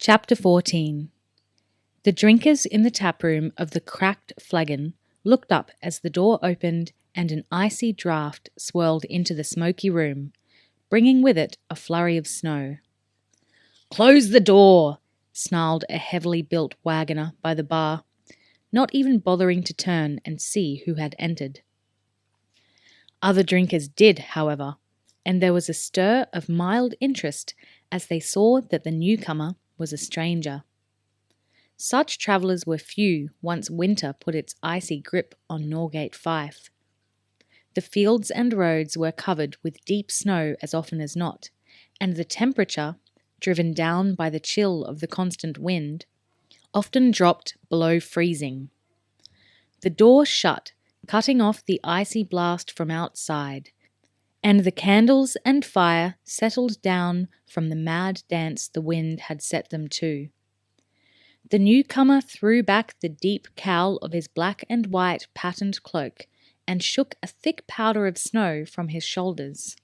Chapter 14. The drinkers in the taproom of the cracked Flanagan looked up as the door opened and an icy draught swirled into the smoky room, bringing with it a flurry of snow. "Close the door!" snarled a heavily built wagoner by the bar, not even bothering to turn and see who had entered. Other drinkers did, however, and there was a stir of mild interest as they saw that the newcomer was a stranger. Such travellers were few once winter put its icy grip on Norgate Fife. The fields and roads were covered with deep snow as often as not, and the temperature, driven down by the chill of the constant wind, often dropped below freezing. The door shut, cutting off the icy blast from outside, and the candles and fire settled down from the mad dance the wind had set them to. The newcomer threw back the deep cowl of his black and white patterned cloak and shook a thick powder of snow from his shoulders.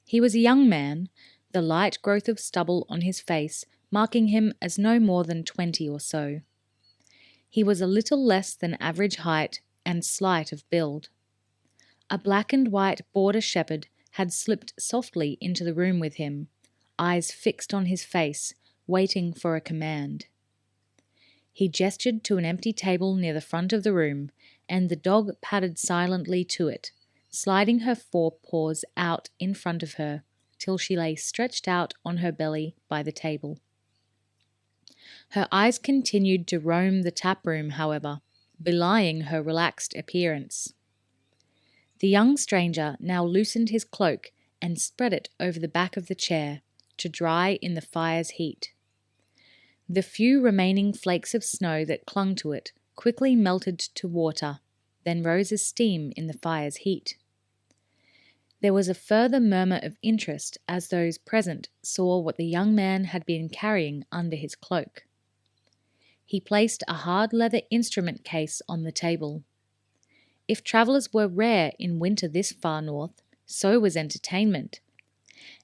He was a young man, the light growth of stubble on his face marking him as no more than 20 or so. He was a little less than average height and slight of build. A black and white border shepherd had slipped softly into the room with him, eyes fixed on his face, waiting for a command. He gestured to an empty table near the front of the room, and the dog padded silently to it, sliding her forepaws out in front of her till she lay stretched out on her belly by the table. Her eyes continued to roam the taproom, however, belying her relaxed appearance. The young stranger now loosened his cloak and spread it over the back of the chair to dry in the fire's heat. The few remaining flakes of snow that clung to it quickly melted to water, then rose as steam in the fire's heat. There was a further murmur of interest as those present saw what the young man had been carrying under his cloak. He placed a hard leather instrument case on the table. If travellers were rare in winter this far north, so was entertainment,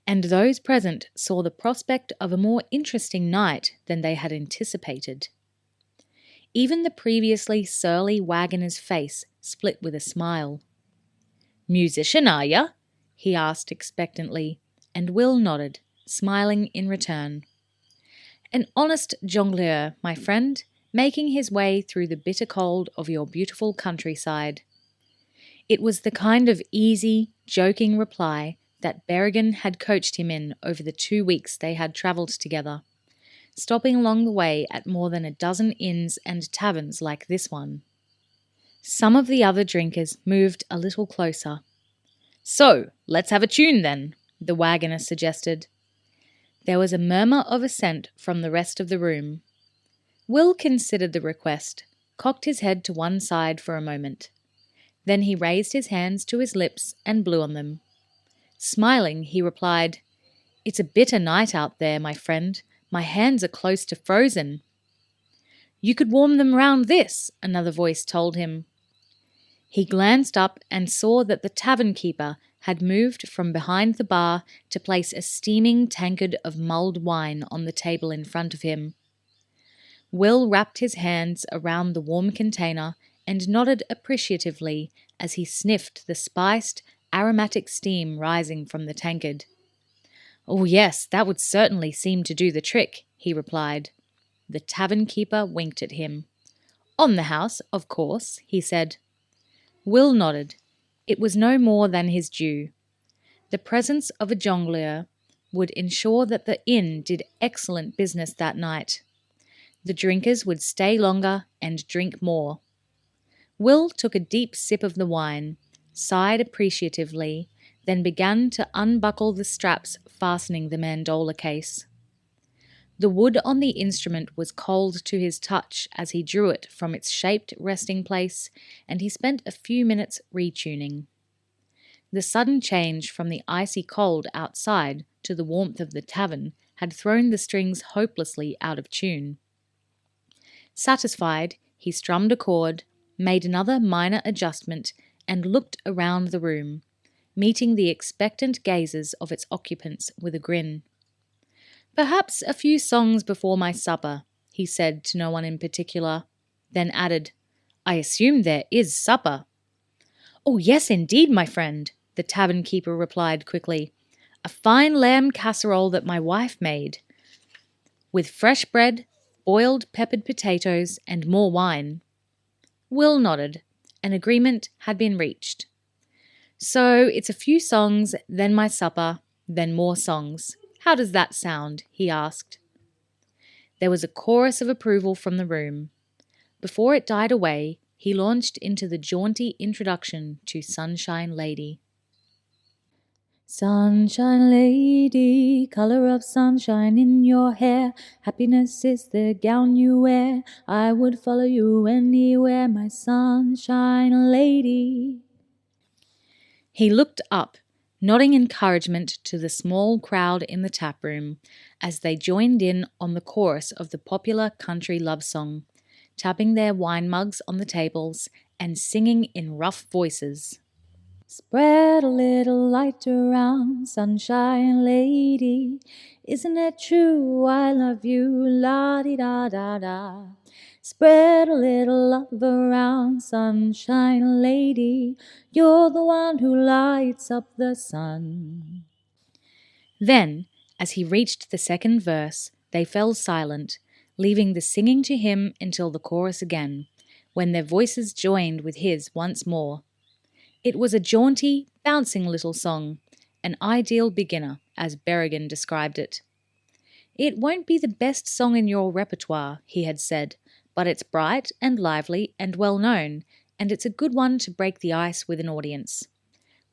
and those present saw the prospect of a more interesting night than they had anticipated. Even the previously surly wagoner's face split with a smile. "Musician, are ya?" he asked expectantly, and Will nodded, smiling in return. "An honest jongleur, my friend, making his way through the bitter cold of your beautiful countryside." It was the kind of easy, joking reply that Berrigan had coached him in over the 2 weeks they had travelled together, stopping along the way at more than a dozen inns and taverns like this one. Some of the other drinkers moved a little closer. "So, let's have a tune then," the wagoner suggested. There was a murmur of assent from the rest of the room. Will considered the request, cocked his head to one side for a moment. Then he raised his hands to his lips and blew on them. Smiling, he replied, "It's a bitter night out there, my friend. My hands are close to frozen." "You could warm them round this," another voice told him. He glanced up and saw that the tavern keeper had moved from behind the bar to place a steaming tankard of mulled wine on the table in front of him. Will wrapped his hands around the warm container and nodded appreciatively as he sniffed the spiced, aromatic steam rising from the tankard. "Oh yes, that would certainly seem to do the trick," he replied. The tavern keeper winked at him. "On the house, of course," he said. Will nodded. It was no more than his due. The presence of a jongleur would ensure that the inn did excellent business that night. The drinkers would stay longer and drink more. Will took a deep sip of the wine, sighed appreciatively, then began to unbuckle the straps fastening the mandola case. The wood on the instrument was cold to his touch as he drew it from its shaped resting place, and he spent a few minutes retuning. The sudden change from the icy cold outside to the warmth of the tavern had thrown the strings hopelessly out of tune. Satisfied, he strummed a chord, made another minor adjustment, and looked around the room, meeting the expectant gazes of its occupants with a grin. Perhaps a few songs before my supper, he said to no one in particular, then added, I assume there is supper. Oh, yes, indeed, my friend, the tavern keeper replied quickly. A fine lamb casserole that my wife made, with fresh bread, boiled peppered potatoes, and more wine. Will nodded. An agreement had been reached. So it's a few songs, then my supper, then more songs. How does that sound? He asked. There was a chorus of approval from the room. Before it died away, he launched into the jaunty introduction to Sunshine Lady. Sunshine Lady, color of sunshine in your hair. Happiness is the gown you wear. I would follow you anywhere, my Sunshine Lady. He looked up, nodding encouragement to the small crowd in the taproom as they joined in on the chorus of the popular country love song, tapping their wine mugs on the tables and singing in rough voices. Spread a little light around, Sunshine Lady. Isn't it true I love you, la-di-da-da-da. Spread a little love around, Sunshine Lady. You're the one who lights up the sun. Then, as he reached the second verse, they fell silent, leaving the singing to him until the chorus again, when their voices joined with his once more. It was a jaunty, bouncing little song, an ideal beginner, as Berrigan described it. It won't be the best song in your repertoire, he had said, but it's bright and lively and well known, and it's a good one to break the ice with an audience.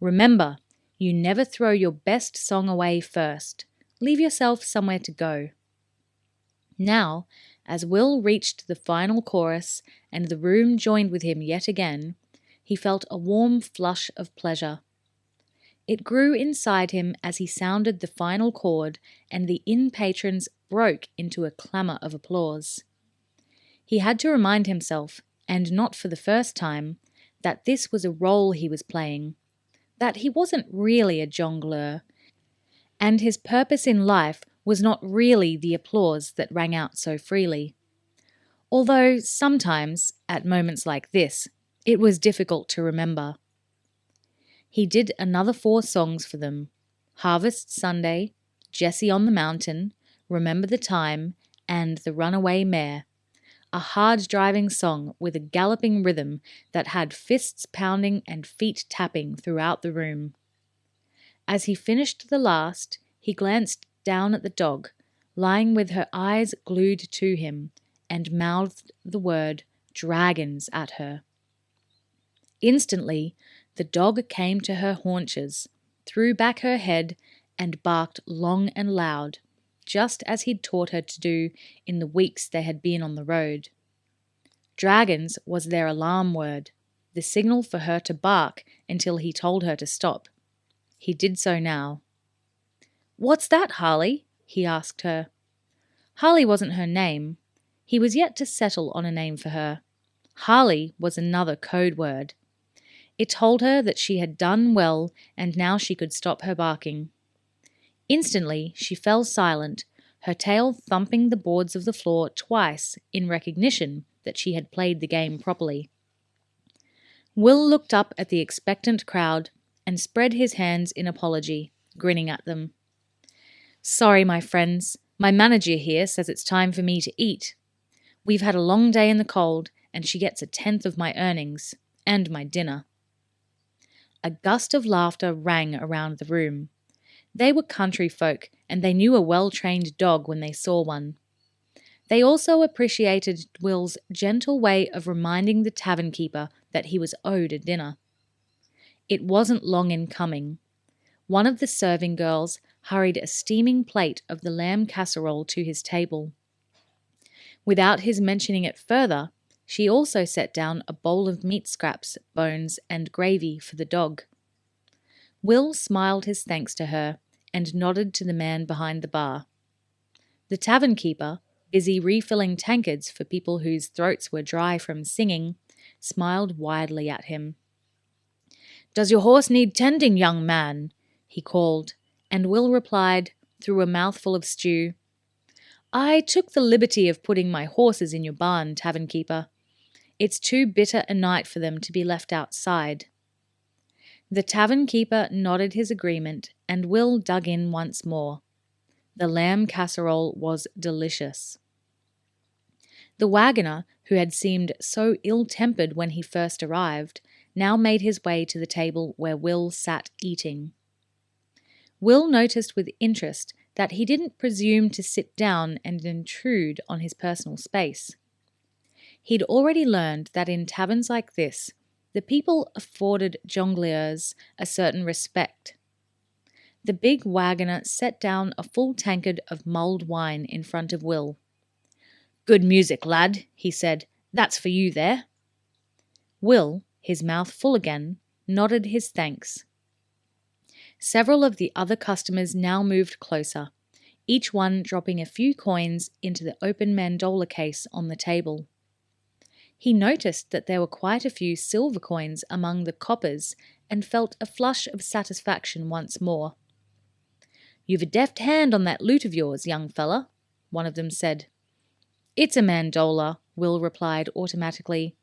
Remember, you never throw your best song away first. Leave yourself somewhere to go. Now, as Will reached the final chorus and the room joined with him yet again, he felt a warm flush of pleasure. It grew inside him as he sounded the final chord, and the inn-patrons broke into a clamour of applause. He had to remind himself, and not for the first time, that this was a role he was playing, that he wasn't really a jongleur, and his purpose in life was not really the applause that rang out so freely. Although sometimes, at moments like this, it was difficult to remember. He did another 4 songs for them: Harvest Sunday, Jessie on the Mountain, Remember the Time, and The Runaway Mare, a hard-driving song with a galloping rhythm that had fists pounding and feet tapping throughout the room. As he finished the last, he glanced down at the dog, lying with her eyes glued to him, and mouthed the word dragons at her. Instantly, the dog came to her haunches, threw back her head, and barked long and loud, just as he'd taught her to do in the weeks they had been on the road. Dragons was their alarm word, the signal for her to bark until he told her to stop. He did so now. "What's that, Harley?" he asked her. Harley wasn't her name. He was yet to settle on a name for her. Harley was another code word. It told her that she had done well and now she could stop her barking. Instantly, she fell silent, her tail thumping the boards of the floor twice in recognition that she had played the game properly. Will looked up at the expectant crowd and spread his hands in apology, grinning at them. "Sorry, my friends. My manager here says it's time for me to eat. We've had a long day in the cold, and she gets 1/10 of my earnings, and my dinner." A gust of laughter rang around the room. They were country folk, and they knew a well-trained dog when they saw one. They also appreciated Will's gentle way of reminding the tavern keeper that he was owed a dinner. It wasn't long in coming. One of the serving girls hurried a steaming plate of the lamb casserole to his table. Without his mentioning it further, she also set down a bowl of meat scraps, bones, and gravy for the dog. Will smiled his thanks to her and nodded to the man behind the bar. The tavern keeper, busy refilling tankards for people whose throats were dry from singing, smiled widely at him. "Does your horse need tending, young man?" he called, and Will replied, through a mouthful of stew, I took the liberty of putting my horses in your barn, tavern keeper. It's too bitter a night for them to be left outside. The tavern keeper nodded his agreement, and Will dug in once more. The lamb casserole was delicious. The wagoner, who had seemed so ill-tempered when he first arrived, now made his way to the table where Will sat eating. Will noticed with interest that he didn't presume to sit down and intrude on his personal space. He'd already learned that in taverns like this, the people afforded jongleurs a certain respect. The big wagoner set down a full tankard of mulled wine in front of Will. "Good music, lad," he said. "That's for you there." Will, his mouth full again, nodded his thanks. Several of the other customers now moved closer, each one dropping a few coins into the open mandola case on the table. He noticed that there were quite a few silver coins among the coppers and felt a flush of satisfaction once more. "You've a deft hand on that lute of yours, young fella," one of them said. "It's a mandola," Will replied automatically.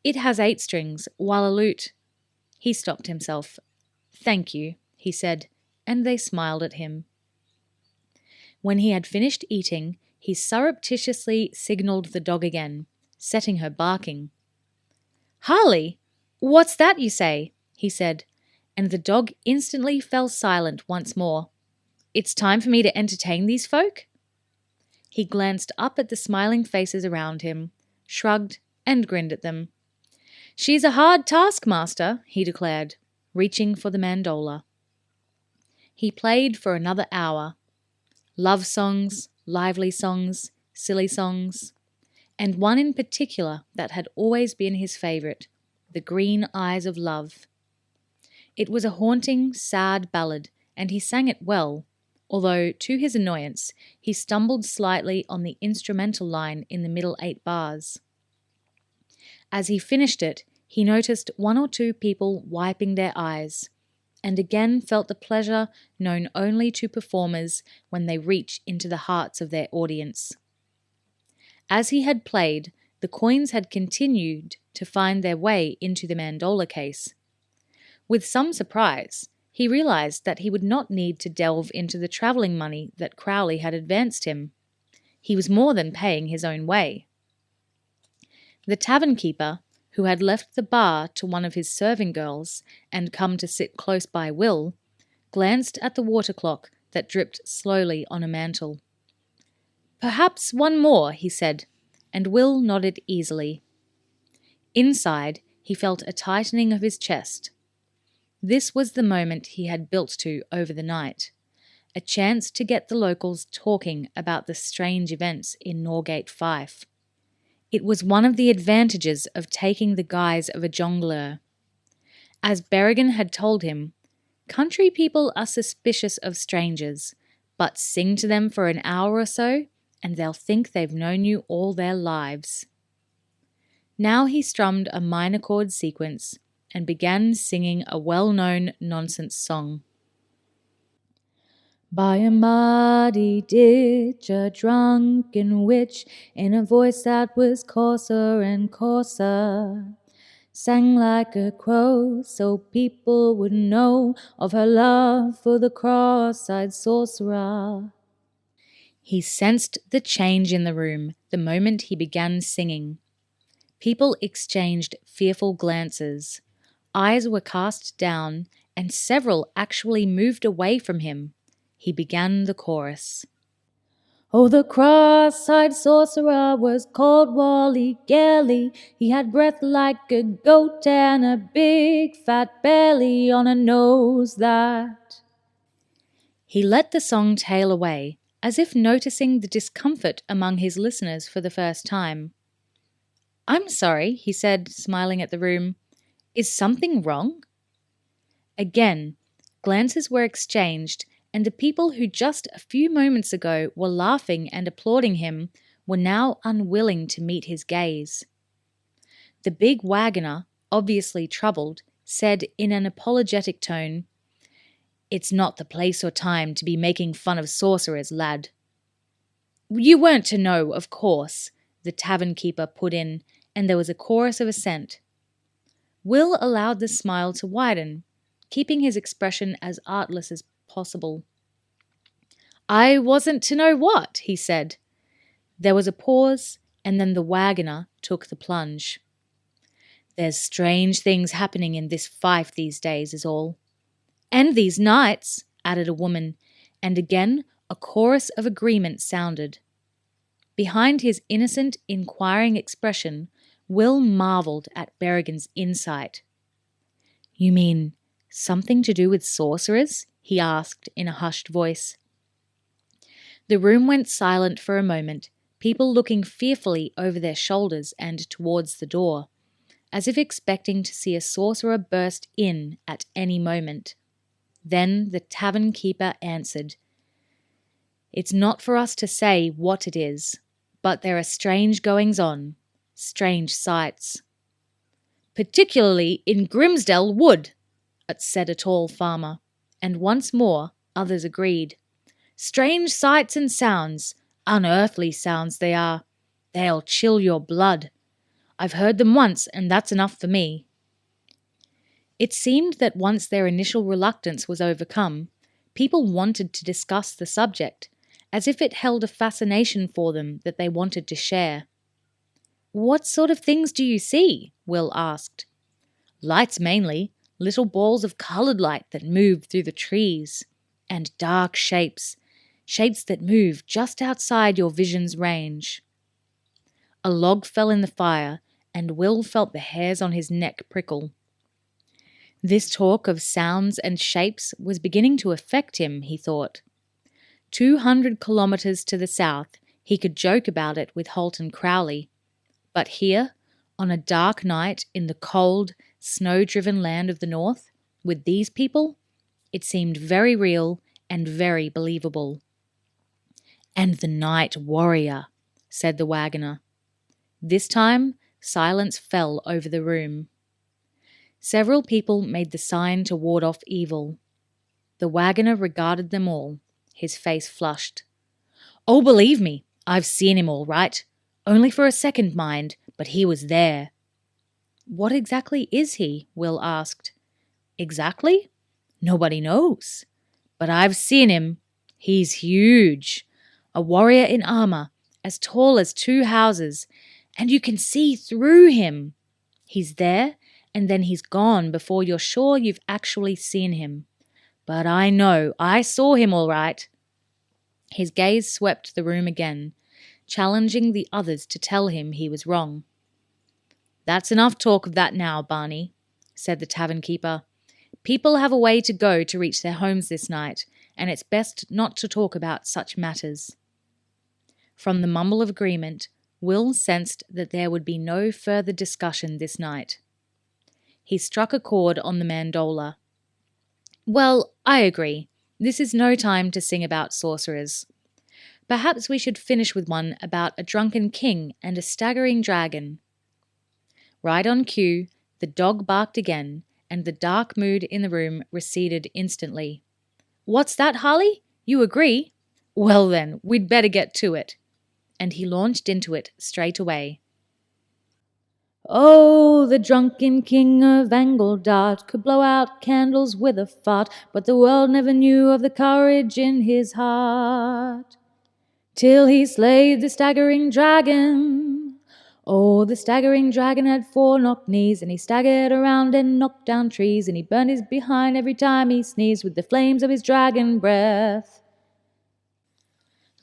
"It has 8 strings, while a lute—" He stopped himself. "Thank you," he said, and they smiled at him. When he had finished eating, he surreptitiously signalled the dog again, setting her barking. "Harley, what's that you say?" he said, and the dog instantly fell silent once more. "It's time for me to entertain these folk?" He glanced up at the smiling faces around him, shrugged, and grinned at them. "She's a hard taskmaster," he declared, reaching for the mandola. He played for another hour. Love songs, lively songs, silly songs, and one in particular that had always been his favourite, The Green Eyes of Love. It was a haunting, sad ballad, and he sang it well, although, to his annoyance, he stumbled slightly on the instrumental line in the middle 8 bars. As he finished it, he noticed 1 or 2 people wiping their eyes, and again felt the pleasure known only to performers when they reach into the hearts of their audience. As he had played, the coins had continued to find their way into the mandola case. With some surprise, he realized that he would not need to delve into the travelling money that Crowley had advanced him. He was more than paying his own way. The tavern keeper, who had left the bar to one of his serving girls and come to sit close by Will, glanced at the water clock that dripped slowly on a mantel. "Perhaps one more," he said, and Will nodded easily. Inside, he felt a tightening of his chest. This was the moment he had built to over the night, a chance to get the locals talking about the strange events in Norgate Fife. It was one of the advantages of taking the guise of a jongleur. As Berrigan had told him, country people are suspicious of strangers, but sing to them for an hour or so, and they'll think they've known you all their lives. Now he strummed a minor chord sequence and began singing a well-known nonsense song. By a muddy ditch, a drunken witch, in a voice that was coarser and coarser, sang like a crow so people would know of her love for the cross-eyed sorcerer. He sensed the change in the room the moment he began singing. People exchanged fearful glances. Eyes were cast down, and several actually moved away from him. He began the chorus. "Oh, the cross-eyed sorcerer was called Wally Gelly. He had breath like a goat and a big fat belly on a nose that—" He let the song tail away, as if noticing the discomfort among his listeners for the first time. "I'm sorry," he said, smiling at the room. "Is something wrong?" Again, glances were exchanged, and the people who just a few moments ago were laughing and applauding him were now unwilling to meet his gaze. The big wagoner, obviously troubled, said in an apologetic tone, "It's not the place or time to be making fun of sorcerers, lad." You weren't to know, of course, the tavern keeper put in, and there was a chorus of assent. Will allowed the smile to widen, keeping his expression as artless as possible. I wasn't to know what, he said. There was a pause, and then the wagoner took the plunge. There's strange things happening in this fife these days, is all. And these nights, added a woman, and again a chorus of agreement sounded. Behind his innocent, inquiring expression, Will marvelled at Berrigan's insight. You mean something to do with sorcerers? He asked in a hushed voice. The room went silent for a moment, people looking fearfully over their shoulders and towards the door, as if expecting to see a sorcerer burst in at any moment. Then the tavern keeper answered, It's not for us to say what it is, but there are strange goings-on, strange sights. Particularly in Grimsdale Wood, said a tall farmer, and once more others agreed. Strange sights and sounds, unearthly sounds they are. They'll chill your blood. I've heard them once, and that's enough for me. It seemed that once their initial reluctance was overcome, people wanted to discuss the subject, as if it held a fascination for them that they wanted to share. What sort of things do you see? Will asked. Lights mainly, little balls of coloured light that move through the trees, and dark shapes, shapes that move just outside your vision's range. A log fell in the fire, and Will felt the hairs on his neck prickle. This talk of sounds and shapes was beginning to affect him, he thought. 200 kilometres to the south, he could joke about it with Holt and Crowley. But here, on a dark night in the cold, snow-driven land of the north, with these people, it seemed very real and very believable. And the night warrior, said the wagoner. This time, silence fell over the room. Several people made the sign to ward off evil. The wagoner regarded them all, his face flushed. Oh, believe me, I've seen him all right. Only for a second, mind, but he was there. What exactly is he? Will asked. Exactly? Nobody knows. But I've seen him. He's huge. A warrior in armour, as tall as 2 houses, and you can see through him. He's there, and then he's gone before you're sure you've actually seen him. But I know, I saw him all right. His gaze swept the room again, challenging the others to tell him he was wrong. That's enough talk of that now, Barney, said the tavern keeper. People have a way to go to reach their homes this night, and it's best not to talk about such matters. From the mumble of agreement, Will sensed that there would be no further discussion this night. He struck a chord on the mandola. Well, I agree. This is no time to sing about sorcerers. Perhaps we should finish with one about a drunken king and a staggering dragon. Right on cue, the dog barked again, and the dark mood in the room receded instantly. What's that, Harley? You agree? Well then, we'd better get to it. And he launched into it straight away. Oh, the drunken king of Angledart could blow out candles with a fart, but the world never knew of the courage in his heart, till he slayed the staggering dragon. Oh, the staggering dragon had 4 knocked knees, and he staggered around and knocked down trees, and he burned his behind every time he sneezed with the flames of his dragon breath.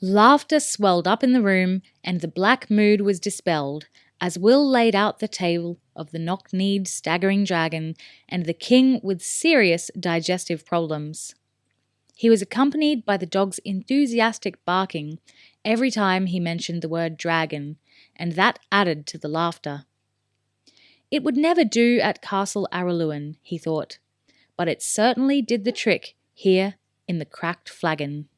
Laughter swelled up in the room, and the black mood was dispelled, as Will laid out the tale of the knock-kneed staggering dragon and the king with serious digestive problems. He was accompanied by the dog's enthusiastic barking every time he mentioned the word dragon, and that added to the laughter. It would never do at Castle Araluen, he thought, but it certainly did the trick here in the cracked flagon.